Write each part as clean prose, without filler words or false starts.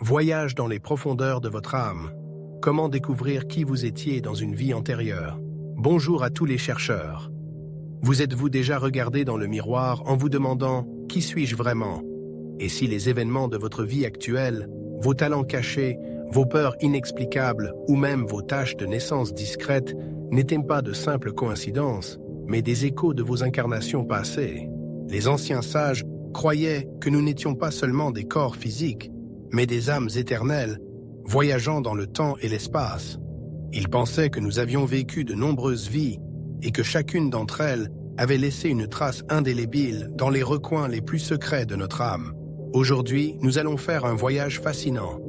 Voyage dans les profondeurs de votre âme. Comment découvrir qui vous étiez dans une vie antérieure? Bonjour à tous les chercheurs. Vous êtes-vous déjà regardé dans le miroir en vous demandant « Qui suis-je vraiment ?» Et si les événements de votre vie actuelle, vos talents cachés, vos peurs inexplicables ou même vos tâches de naissance discrètes n'étaient pas de simples coïncidences, mais des échos de vos incarnations passées? Les anciens sages croyaient que nous n'étions pas seulement des corps physiques, mais des âmes éternelles, voyageant dans le temps et l'espace. Ils pensaient que nous avions vécu de nombreuses vies et que chacune d'entre elles avait laissé une trace indélébile dans les recoins les plus secrets de notre âme. Aujourd'hui, nous allons faire un voyage fascinant,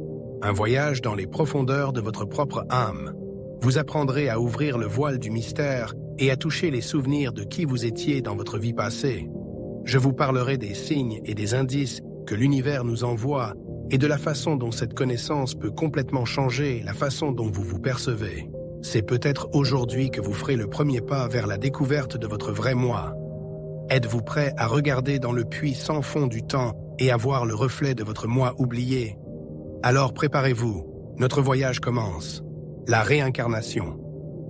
un voyage dans les profondeurs de votre propre âme. Vous apprendrez à ouvrir le voile du mystère et à toucher les souvenirs de qui vous étiez dans votre vie passée. Je vous parlerai des signes et des indices que l'univers nous envoie et de la façon dont cette connaissance peut complètement changer la façon dont vous vous percevez. C'est peut-être aujourd'hui que vous ferez le premier pas vers la découverte de votre vrai moi. Êtes-vous prêt à regarder dans le puits sans fond du temps et à voir le reflet de votre moi oublié? Alors préparez-vous, notre voyage commence. La réincarnation.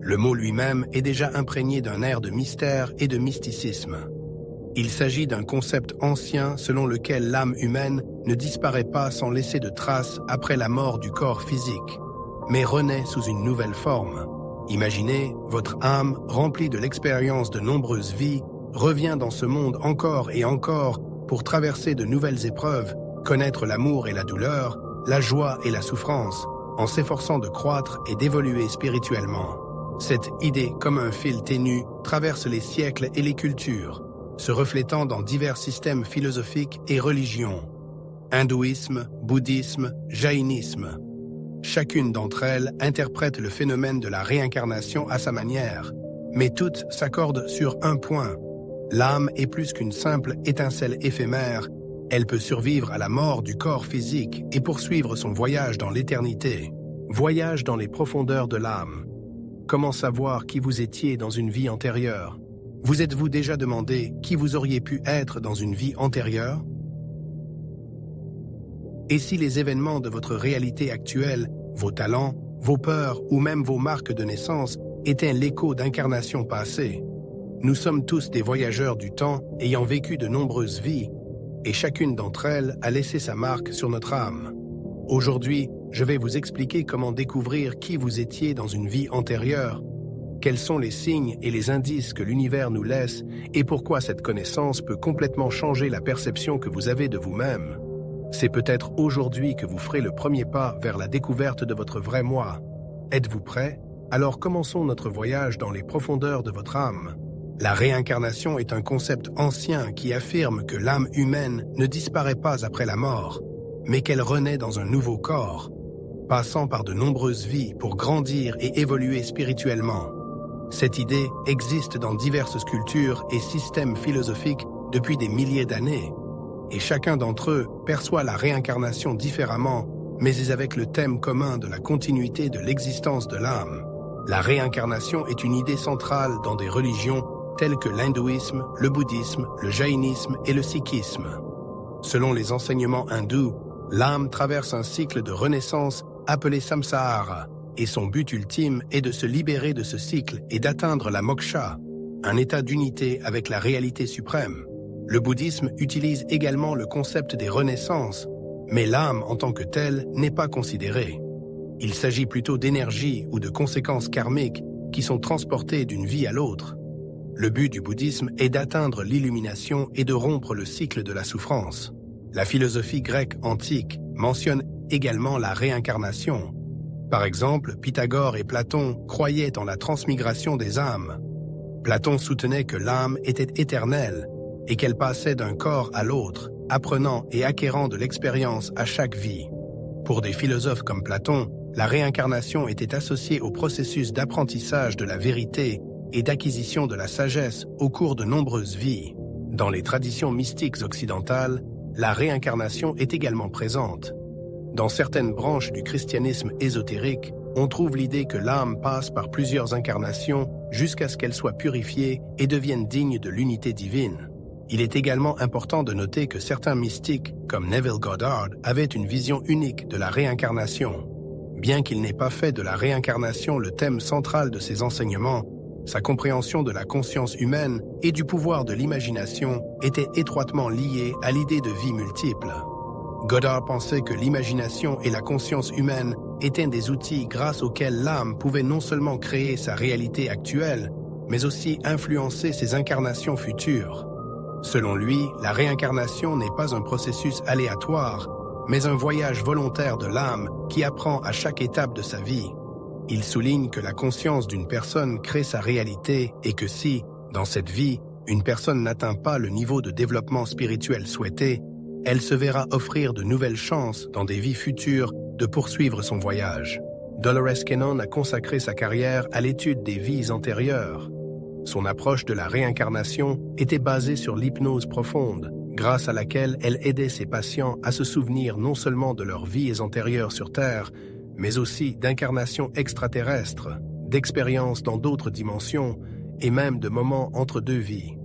Le mot lui-même est déjà imprégné d'un air de mystère et de mysticisme. Il s'agit d'un concept ancien selon lequel l'âme humaine ne disparaît pas sans laisser de traces après la mort du corps physique, mais renaît sous une nouvelle forme. Imaginez, votre âme, remplie de l'expérience de nombreuses vies, revient dans ce monde encore et encore pour traverser de nouvelles épreuves, connaître l'amour et la douleur, la joie et la souffrance, en s'efforçant de croître et d'évoluer spirituellement. Cette idée, comme un fil ténu, traverse les siècles et les cultures, se reflétant dans divers systèmes philosophiques et religions. Hindouisme, bouddhisme, jaïnisme. Chacune d'entre elles interprète le phénomène de la réincarnation à sa manière, mais toutes s'accordent sur un point. L'âme est plus qu'une simple étincelle éphémère, elle peut survivre à la mort du corps physique et poursuivre son voyage dans l'éternité. Voyage dans les profondeurs de l'âme. Comment savoir qui vous étiez dans une vie antérieure? Vous êtes-vous déjà demandé qui vous auriez pu être dans une vie antérieure? Et si les événements de votre réalité actuelle, vos talents, vos peurs ou même vos marques de naissance étaient l'écho d'incarnations passées? Nous sommes tous des voyageurs du temps ayant vécu de nombreuses vies, et chacune d'entre elles a laissé sa marque sur notre âme. Aujourd'hui, je vais vous expliquer comment découvrir qui vous étiez dans une vie antérieure, quels sont les signes et les indices que l'univers nous laisse et pourquoi cette connaissance peut complètement changer la perception que vous avez de vous-même. C'est peut-être aujourd'hui que vous ferez le premier pas vers la découverte de votre vrai moi. Êtes-vous prêt? Alors commençons notre voyage dans les profondeurs de votre âme. La réincarnation est un concept ancien qui affirme que l'âme humaine ne disparaît pas après la mort, mais qu'elle renaît dans un nouveau corps, passant par de nombreuses vies pour grandir et évoluer spirituellement. Cette idée existe dans diverses cultures et systèmes philosophiques depuis des milliers d'années, et chacun d'entre eux perçoit la réincarnation différemment, mais avec le thème commun de la continuité de l'existence de l'âme. La réincarnation est une idée centrale dans des religions telles que l'hindouisme, le bouddhisme, le jaïnisme et le sikhisme. Selon les enseignements hindous, l'âme traverse un cycle de renaissance appelé samsara, et son but ultime est de se libérer de ce cycle et d'atteindre la moksha, un état d'unité avec la réalité suprême. Le bouddhisme utilise également le concept des renaissances, mais l'âme en tant que telle n'est pas considérée. Il s'agit plutôt d'énergie ou de conséquences karmiques qui sont transportées d'une vie à l'autre. Le but du bouddhisme est d'atteindre l'illumination et de rompre le cycle de la souffrance. La philosophie grecque antique mentionne également la réincarnation. Par exemple, Pythagore et Platon croyaient en la transmigration des âmes. Platon soutenait que l'âme était éternelle et qu'elle passait d'un corps à l'autre, apprenant et acquérant de l'expérience à chaque vie. Pour des philosophes comme Platon, la réincarnation était associée au processus d'apprentissage de la vérité et d'acquisition de la sagesse au cours de nombreuses vies. Dans les traditions mystiques occidentales, la réincarnation est également présente. Dans certaines branches du christianisme ésotérique, on trouve l'idée que l'âme passe par plusieurs incarnations jusqu'à ce qu'elle soit purifiée et devienne digne de l'unité divine. Il est également important de noter que certains mystiques, comme Neville Goddard, avaient une vision unique de la réincarnation. Bien qu'il n'ait pas fait de la réincarnation le thème central de ses enseignements, sa compréhension de la conscience humaine et du pouvoir de l'imagination était étroitement liée à l'idée de vie multiple. Goddard pensait que l'imagination et la conscience humaine étaient des outils grâce auxquels l'âme pouvait non seulement créer sa réalité actuelle, mais aussi influencer ses incarnations futures. Selon lui, la réincarnation n'est pas un processus aléatoire, mais un voyage volontaire de l'âme qui apprend à chaque étape de sa vie. Il souligne que la conscience d'une personne crée sa réalité et que si, dans cette vie, une personne n'atteint pas le niveau de développement spirituel souhaité, elle se verra offrir de nouvelles chances dans des vies futures de poursuivre son voyage. Dolores Cannon a consacré sa carrière à l'étude des vies antérieures. Son approche de la réincarnation était basée sur l'hypnose profonde, grâce à laquelle elle aidait ses patients à se souvenir non seulement de leurs vies antérieures sur Terre, mais aussi d'incarnations extraterrestres, d'expériences dans d'autres dimensions et même de moments entre deux vies.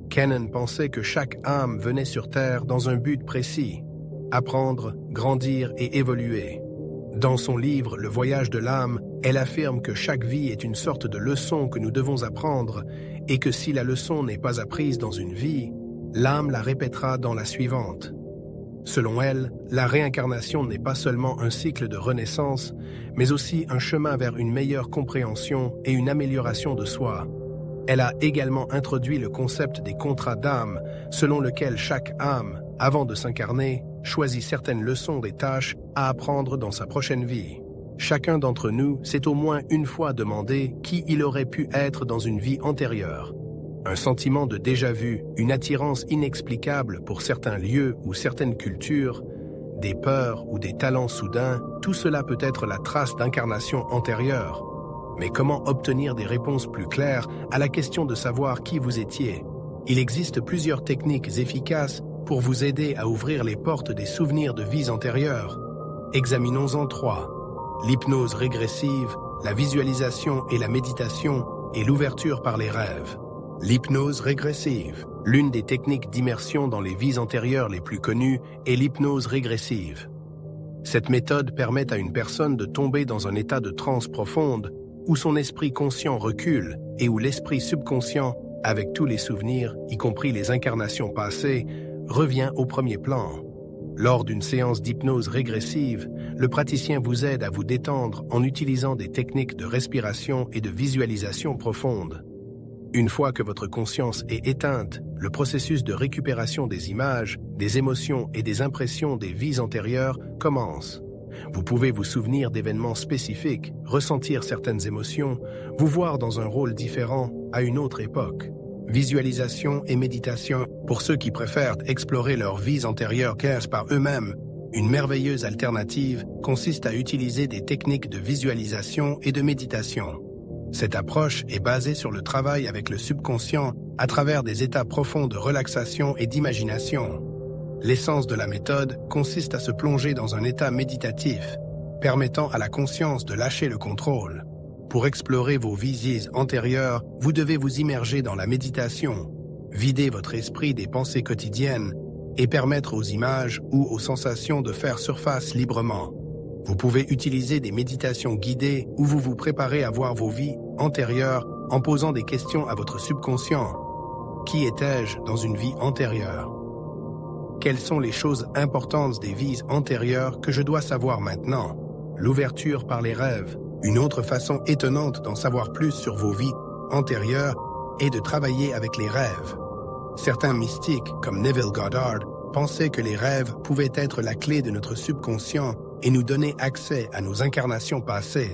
Cannon pensait que chaque âme venait sur Terre dans un but précis, apprendre, grandir et évoluer. Dans son livre « Le voyage de l'âme », elle affirme que chaque vie est une sorte de leçon que nous devons apprendre et que si la leçon n'est pas apprise dans une vie, l'âme la répétera dans la suivante. Selon elle, la réincarnation n'est pas seulement un cycle de renaissance, mais aussi un chemin vers une meilleure compréhension et une amélioration de soi. Elle a également introduit le concept des contrats d'âme, selon lequel chaque âme, avant de s'incarner, choisit certaines leçons des tâches à apprendre dans sa prochaine vie. Chacun d'entre nous s'est au moins une fois demandé qui il aurait pu être dans une vie antérieure. Un sentiment de déjà-vu, une attirance inexplicable pour certains lieux ou certaines cultures, des peurs ou des talents soudains, tout cela peut être la trace d'incarnation antérieure. Mais comment obtenir des réponses plus claires à la question de savoir qui vous étiez? Il existe plusieurs techniques efficaces pour vous aider à ouvrir les portes des souvenirs de vies antérieures. Examinons-en 3. L'hypnose régressive, la visualisation et la méditation et l'ouverture par les rêves. L'hypnose régressive. L'une des techniques d'immersion dans les vies antérieures les plus connues est l'hypnose régressive. Cette méthode permet à une personne de tomber dans un état de transe profonde où son esprit conscient recule et où l'esprit subconscient, avec tous les souvenirs, y compris les incarnations passées, revient au premier plan. Lors d'une séance d'hypnose régressive, le praticien vous aide à vous détendre en utilisant des techniques de respiration et de visualisation profonde. Une fois que votre conscience est éteinte, le processus de récupération des images, des émotions et des impressions des vies antérieures commence. Vous pouvez vous souvenir d'événements spécifiques, ressentir certaines émotions, vous voir dans un rôle différent à une autre époque. Visualisation et méditation, pour ceux qui préfèrent explorer leurs vies antérieures par eux-mêmes, une merveilleuse alternative consiste à utiliser des techniques de visualisation et de méditation. Cette approche est basée sur le travail avec le subconscient à travers des états profonds de relaxation et d'imagination. L'essence de la méthode consiste à se plonger dans un état méditatif, permettant à la conscience de lâcher le contrôle. Pour explorer vos vies antérieures, vous devez vous immerger dans la méditation, vider votre esprit des pensées quotidiennes et permettre aux images ou aux sensations de faire surface librement. Vous pouvez utiliser des méditations guidées où vous vous préparez à voir vos vies antérieures en posant des questions à votre subconscient. Qui étais-je dans une vie antérieure? Quelles sont les choses importantes des vies antérieures que je dois savoir maintenant? L'ouverture par les rêves. Une autre façon étonnante d'en savoir plus sur vos vies antérieures est de travailler avec les rêves. Certains mystiques, comme Neville Goddard, pensaient que les rêves pouvaient être la clé de notre subconscient et nous donner accès à nos incarnations passées.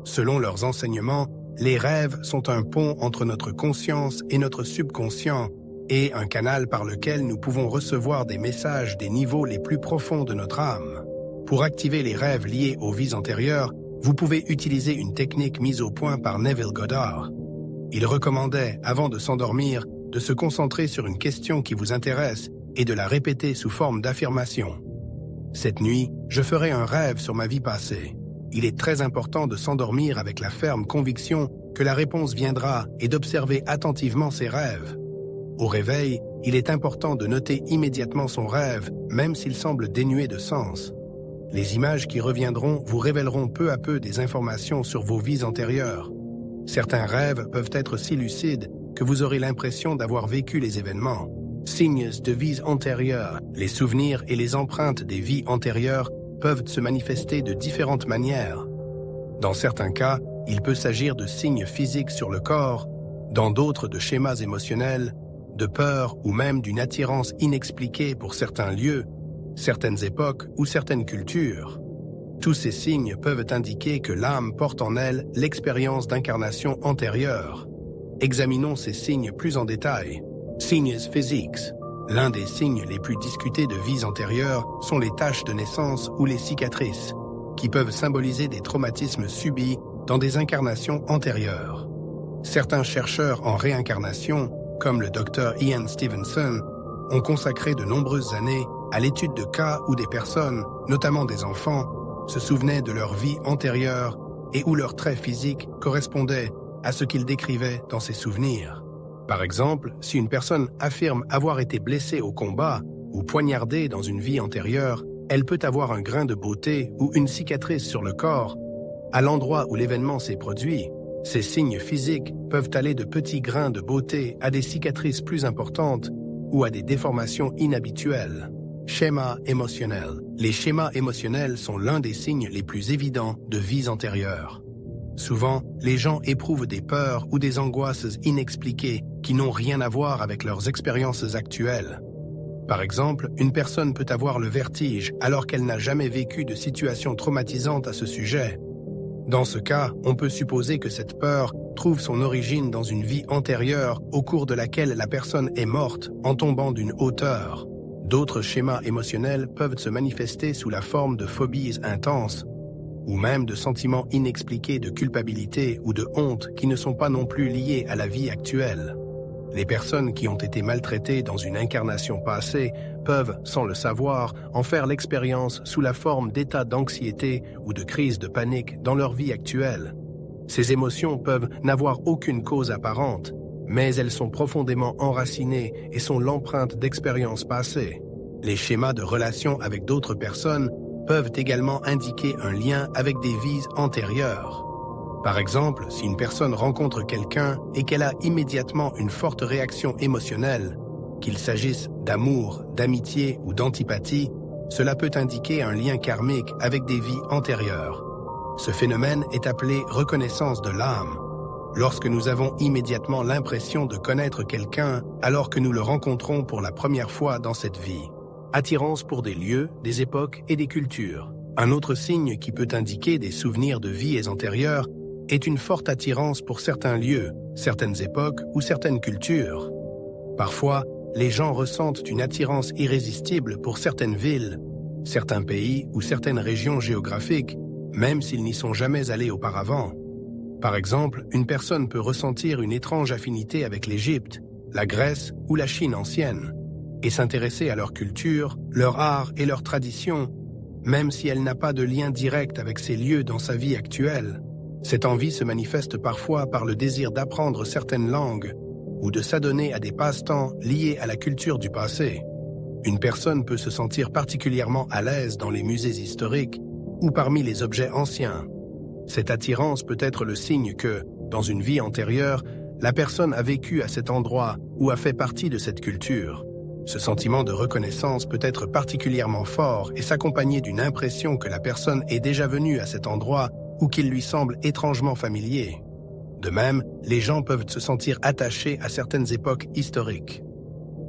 Selon leurs enseignements, les rêves sont un pont entre notre conscience et notre subconscient et un canal par lequel nous pouvons recevoir des messages des niveaux les plus profonds de notre âme. Pour activer les rêves liés aux vies antérieures, vous pouvez utiliser une technique mise au point par Neville Goddard. Il recommandait, avant de s'endormir, de se concentrer sur une question qui vous intéresse et de la répéter sous forme d'affirmation. Cette nuit, je ferai un rêve sur ma vie passée. Il est très important de s'endormir avec la ferme conviction que la réponse viendra et d'observer attentivement ses rêves. Au réveil, il est important de noter immédiatement son rêve, même s'il semble dénué de sens. Les images qui reviendront vous révéleront peu à peu des informations sur vos vies antérieures. Certains rêves peuvent être si lucides que vous aurez l'impression d'avoir vécu les événements. Signes de vies antérieures. Les souvenirs et les empreintes des vies antérieures peuvent se manifester de différentes manières. Dans certains cas, il peut s'agir de signes physiques sur le corps, dans d'autres de schémas émotionnels, de peur ou même d'une attirance inexpliquée pour certains lieux, certaines époques ou certaines cultures. Tous ces signes peuvent indiquer que l'âme porte en elle l'expérience d'incarnation antérieure. Examinons ces signes plus en détail. Signes physiques. L'un des signes les plus discutés de vies antérieures sont les taches de naissance ou les cicatrices, qui peuvent symboliser des traumatismes subis dans des incarnations antérieures. Certains chercheurs en réincarnation, comme le docteur Ian Stevenson, ont consacré de nombreuses années à l'étude de cas où des personnes, notamment des enfants, se souvenaient de leur vie antérieure et où leurs traits physiques correspondaient à ce qu'ils décrivaient dans ces souvenirs. Par exemple, si une personne affirme avoir été blessée au combat ou poignardée dans une vie antérieure, elle peut avoir un grain de beauté ou une cicatrice sur le corps à l'endroit où l'événement s'est produit. Ces signes physiques peuvent aller de petits grains de beauté à des cicatrices plus importantes ou à des déformations inhabituelles. Schéma émotionnel. Les schémas émotionnels sont l'un des signes les plus évidents de vies antérieures. Souvent, les gens éprouvent des peurs ou des angoisses inexpliquées qui n'ont rien à voir avec leurs expériences actuelles. Par exemple, une personne peut avoir le vertige alors qu'elle n'a jamais vécu de situation traumatisante à ce sujet. Dans ce cas, on peut supposer que cette peur trouve son origine dans une vie antérieure au cours de laquelle la personne est morte en tombant d'une hauteur. D'autres schémas émotionnels peuvent se manifester sous la forme de phobies intenses ou même de sentiments inexpliqués de culpabilité ou de honte qui ne sont pas non plus liés à la vie actuelle. Les personnes qui ont été maltraitées dans une incarnation passée peuvent, sans le savoir, en faire l'expérience sous la forme d'états d'anxiété ou de crises de panique dans leur vie actuelle. Ces émotions peuvent n'avoir aucune cause apparente, mais elles sont profondément enracinées et sont l'empreinte d'expériences passées. Les schémas de relations avec d'autres personnes peuvent également indiquer un lien avec des vies antérieures. Par exemple, si une personne rencontre quelqu'un et qu'elle a immédiatement une forte réaction émotionnelle, qu'il s'agisse d'amour, d'amitié ou d'antipathie, cela peut indiquer un lien karmique avec des vies antérieures. Ce phénomène est appelé reconnaissance de l'âme. Lorsque nous avons immédiatement l'impression de connaître quelqu'un alors que nous le rencontrons pour la première fois dans cette vie. Attirance pour des lieux, des époques et des cultures. Un autre signe qui peut indiquer des souvenirs de vies antérieures est une forte attirance pour certains lieux, certaines époques ou certaines cultures. Parfois, les gens ressentent une attirance irrésistible pour certaines villes, certains pays ou certaines régions géographiques, même s'ils n'y sont jamais allés auparavant. Par exemple, une personne peut ressentir une étrange affinité avec l'Égypte, la Grèce ou la Chine ancienne, et s'intéresser à leur culture, leur art et leurs traditions, même si elle n'a pas de lien direct avec ces lieux dans sa vie actuelle. Cette envie se manifeste parfois par le désir d'apprendre certaines langues ou de s'adonner à des passe-temps liés à la culture du passé. Une personne peut se sentir particulièrement à l'aise dans les musées historiques ou parmi les objets anciens. Cette attirance peut être le signe que, dans une vie antérieure, la personne a vécu à cet endroit ou a fait partie de cette culture. Ce sentiment de reconnaissance peut être particulièrement fort et s'accompagner d'une impression que la personne est déjà venue à cet endroit ou qu'il lui semble étrangement familier. De même, les gens peuvent se sentir attachés à certaines époques historiques.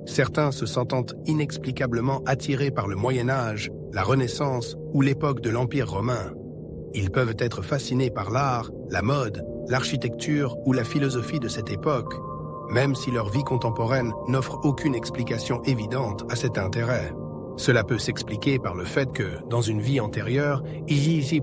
Certains se sentant inexplicablement attirés par le Moyen-Âge, la Renaissance ou l'époque de l'Empire romain. Ils peuvent être fascinés par l'art, la mode, l'architecture ou la philosophie de cette époque, même si leur vie contemporaine n'offre aucune explication évidente à cet intérêt. Cela peut s'expliquer par le fait que, dans une vie antérieure, ils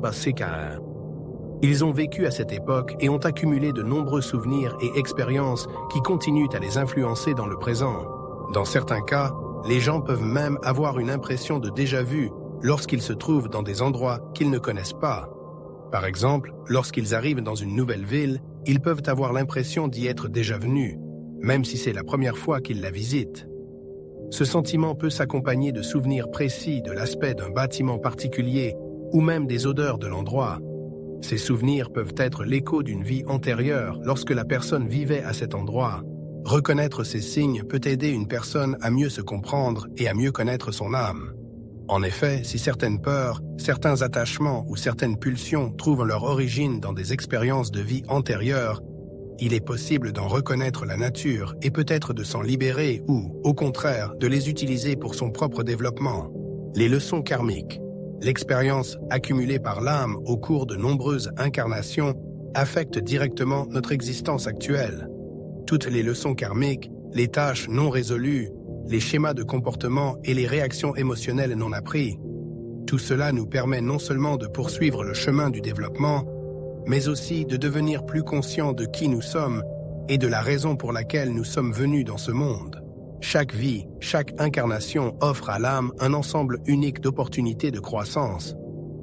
ont vécu à cette époque et ont accumulé de nombreux souvenirs et expériences qui continuent à les influencer dans le présent. Dans certains cas, les gens peuvent même avoir une impression de déjà-vu lorsqu'ils se trouvent dans des endroits qu'ils ne connaissent pas. Par exemple, lorsqu'ils arrivent dans une nouvelle ville, ils peuvent avoir l'impression d'y être déjà venus. même si c'est la première fois qu'il la visite. Ce sentiment peut s'accompagner de souvenirs précis de l'aspect d'un bâtiment particulier ou même des odeurs de l'endroit. Ces souvenirs peuvent être l'écho d'une vie antérieure lorsque la personne vivait à cet endroit. Reconnaître ces signes peut aider une personne à mieux se comprendre et à mieux connaître son âme. En effet, si certaines peurs, certains attachements ou certaines pulsions trouvent leur origine dans des expériences de vie antérieures, il est possible d'en reconnaître la nature et peut-être de s'en libérer ou, au contraire, de les utiliser pour son propre développement. Les leçons karmiques. L'expérience accumulée par l'âme au cours de nombreuses incarnations affecte directement notre existence actuelle. Toutes les leçons karmiques, les tâches non résolues, les schémas de comportement et les réactions émotionnelles non apprises, tout cela nous permet non seulement de poursuivre le chemin du développement, mais aussi de devenir plus conscients de qui nous sommes et de la raison pour laquelle nous sommes venus dans ce monde. Chaque vie, chaque incarnation offre à l'âme un ensemble unique d'opportunités de croissance.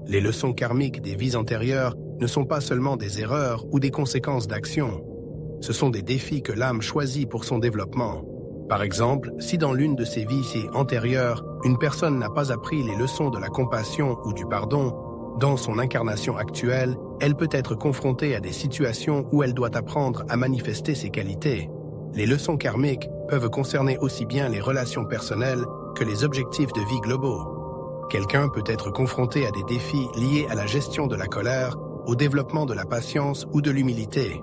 Les leçons karmiques des vies antérieures ne sont pas seulement des erreurs ou des conséquences d'actions. Ce sont des défis que l'âme choisit pour son développement. Par exemple, si dans l'une de ses vies antérieures, une personne n'a pas appris les leçons de la compassion ou du pardon, dans son incarnation actuelle, elle peut être confrontée à des situations où elle doit apprendre à manifester ses qualités. Les leçons karmiques peuvent concerner aussi bien les relations personnelles que les objectifs de vie globaux. Quelqu'un peut être confronté à des défis liés à la gestion de la colère, au développement de la patience ou de l'humilité.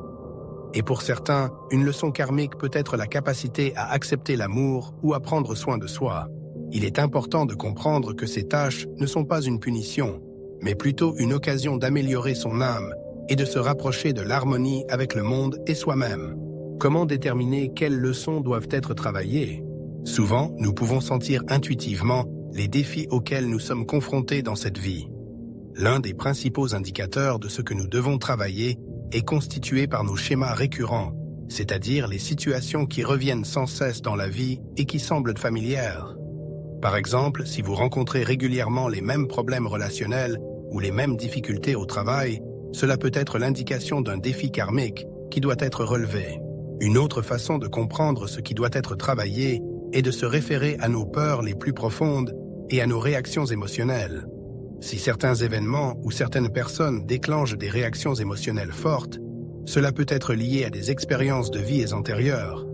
Et pour certains, une leçon karmique peut être la capacité à accepter l'amour ou à prendre soin de soi. Il est important de comprendre que ces tâches ne sont pas une punition, mais plutôt une occasion d'améliorer son âme et de se rapprocher de l'harmonie avec le monde et soi-même. Comment déterminer quelles leçons doivent être travaillées? Souvent, nous pouvons sentir intuitivement les défis auxquels nous sommes confrontés dans cette vie. L'un des principaux indicateurs de ce que nous devons travailler est constitué par nos schémas récurrents, c'est-à-dire les situations qui reviennent sans cesse dans la vie et qui semblent familières. Par exemple, si vous rencontrez régulièrement les mêmes problèmes relationnels ou les mêmes difficultés au travail, cela peut être l'indication d'un défi karmique qui doit être relevé. Une autre façon de comprendre ce qui doit être travaillé est de se référer à nos peurs les plus profondes et à nos réactions émotionnelles. Si certains événements ou certaines personnes déclenchent des réactions émotionnelles fortes, cela peut être lié à des expériences de vie antérieures.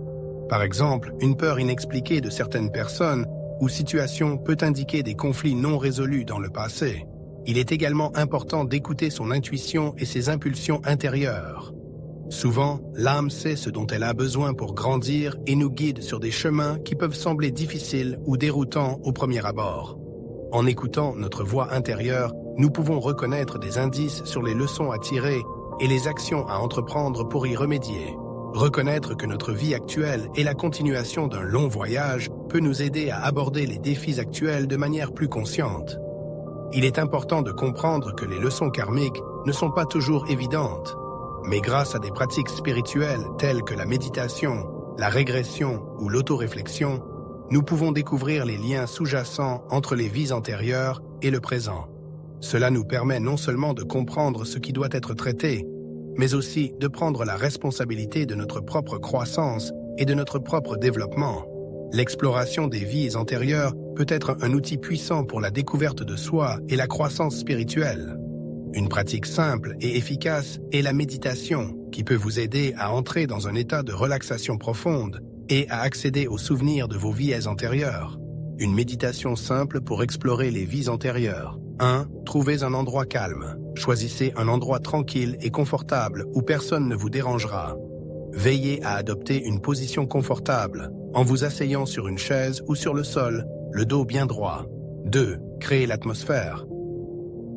Par exemple, une peur inexpliquée de certaines personnes ou situations peut indiquer des conflits non résolus dans le passé. Il est également important d'écouter son intuition et ses impulsions intérieures. Souvent, l'âme sait ce dont elle a besoin pour grandir et nous guide sur des chemins qui peuvent sembler difficiles ou déroutants au premier abord. En écoutant notre voix intérieure, nous pouvons reconnaître des indices sur les leçons à tirer et les actions à entreprendre pour y remédier. Reconnaître que notre vie actuelle est la continuation d'un long voyage peut nous aider à aborder les défis actuels de manière plus consciente. Il est important de comprendre que les leçons karmiques ne sont pas toujours évidentes, mais grâce à des pratiques spirituelles telles que la méditation, la régression ou l'autoréflexion, nous pouvons découvrir les liens sous-jacents entre les vies antérieures et le présent. Cela nous permet non seulement de comprendre ce qui doit être traité, mais aussi de prendre la responsabilité de notre propre croissance et de notre propre développement. L'exploration des vies antérieures peut être un outil puissant pour la découverte de soi et la croissance spirituelle. Une pratique simple et efficace est la méditation, qui peut vous aider à entrer dans un état de relaxation profonde et à accéder aux souvenirs de vos vies antérieures. Une méditation simple pour explorer les vies antérieures. 1. Trouvez un endroit calme. Choisissez un endroit tranquille et confortable où personne ne vous dérangera. Veillez à adopter une position confortable, en vous asseyant sur une chaise ou sur le sol, le dos bien droit. 2. Créez l'atmosphère.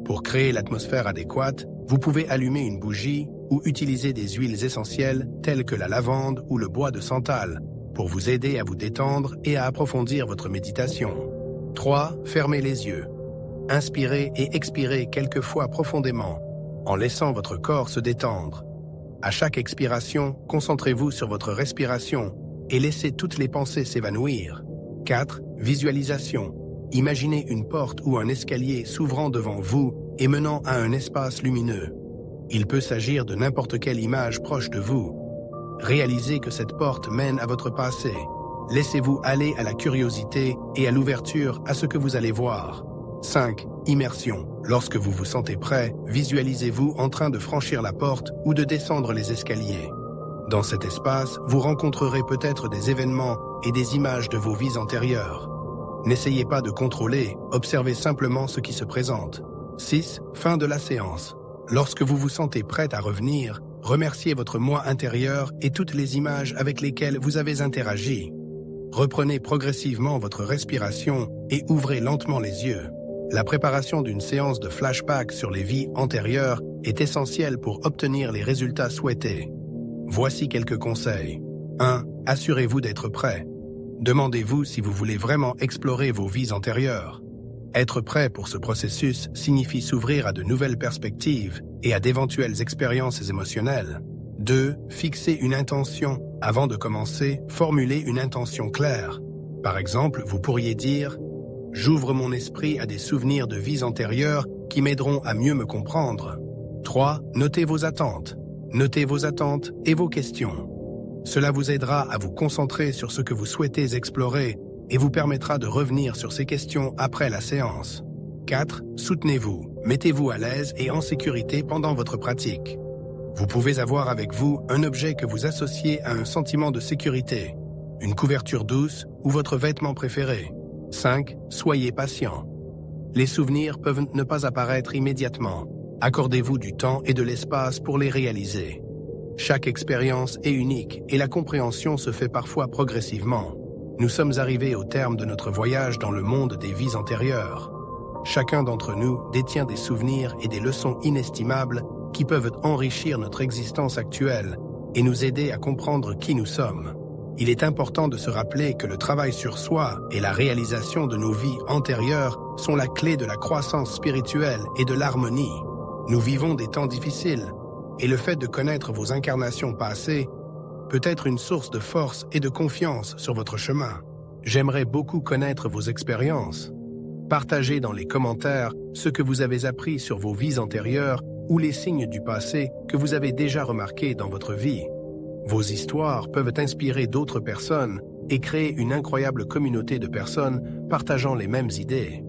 Pour créer l'atmosphère adéquate, vous pouvez allumer une bougie ou utiliser des huiles essentielles telles que la lavande ou le bois de santal pour vous aider à vous détendre et à approfondir votre méditation. 3. Fermez les yeux. Inspirez et expirez quelques fois profondément, en laissant votre corps se détendre. À chaque expiration, concentrez-vous sur votre respiration et laissez toutes les pensées s'évanouir. 4. Visualisation. Imaginez une porte ou un escalier s'ouvrant devant vous et menant à un espace lumineux. Il peut s'agir de n'importe quelle image proche de vous. Réalisez que cette porte mène à votre passé. Laissez-vous aller à la curiosité et à l'ouverture à ce que vous allez voir. 5. Immersion. Lorsque vous vous sentez prêt, visualisez-vous en train de franchir la porte ou de descendre les escaliers. Dans cet espace, vous rencontrerez peut-être des événements et des images de vos vies antérieures. N'essayez pas de contrôler, observez simplement ce qui se présente. 6. Fin de la séance. Lorsque vous vous sentez prête à revenir, remerciez votre moi intérieur et toutes les images avec lesquelles vous avez interagi. Reprenez progressivement votre respiration et ouvrez lentement les yeux. La préparation d'une séance de flashback sur les vies antérieures est essentielle pour obtenir les résultats souhaités. Voici quelques conseils. 1. Assurez-vous d'être prêt. Demandez-vous si vous voulez vraiment explorer vos vies antérieures. Être prêt pour ce processus signifie s'ouvrir à de nouvelles perspectives et à d'éventuelles expériences émotionnelles. 2. Fixez une intention. Avant de commencer, formulez une intention claire. Par exemple, vous pourriez dire « J'ouvre mon esprit à des souvenirs de vies antérieures qui m'aideront à mieux me comprendre. » 3. Notez vos attentes. Notez vos attentes et vos questions. Cela vous aidera à vous concentrer sur ce que vous souhaitez explorer et vous permettra de revenir sur ces questions après la séance. 4. Soutenez-vous. Mettez-vous à l'aise et en sécurité pendant votre pratique. Vous pouvez avoir avec vous un objet que vous associez à un sentiment de sécurité, une couverture douce ou votre vêtement préféré. 5. Soyez patient. Les souvenirs peuvent ne pas apparaître immédiatement. Accordez-vous du temps et de l'espace pour les réaliser. Chaque expérience est unique et la compréhension se fait parfois progressivement. Nous sommes arrivés au terme de notre voyage dans le monde des vies antérieures. Chacun d'entre nous détient des souvenirs et des leçons inestimables qui peuvent enrichir notre existence actuelle et nous aider à comprendre qui nous sommes. Il est important de se rappeler que le travail sur soi et la réalisation de nos vies antérieures sont la clé de la croissance spirituelle et de l'harmonie. Nous vivons des temps difficiles, et le fait de connaître vos incarnations passées peut être une source de force et de confiance sur votre chemin. J'aimerais beaucoup connaître vos expériences. Partagez dans les commentaires ce que vous avez appris sur vos vies antérieures ou les signes du passé que vous avez déjà remarqués dans votre vie. Vos histoires peuvent inspirer d'autres personnes et créer une incroyable communauté de personnes partageant les mêmes idées.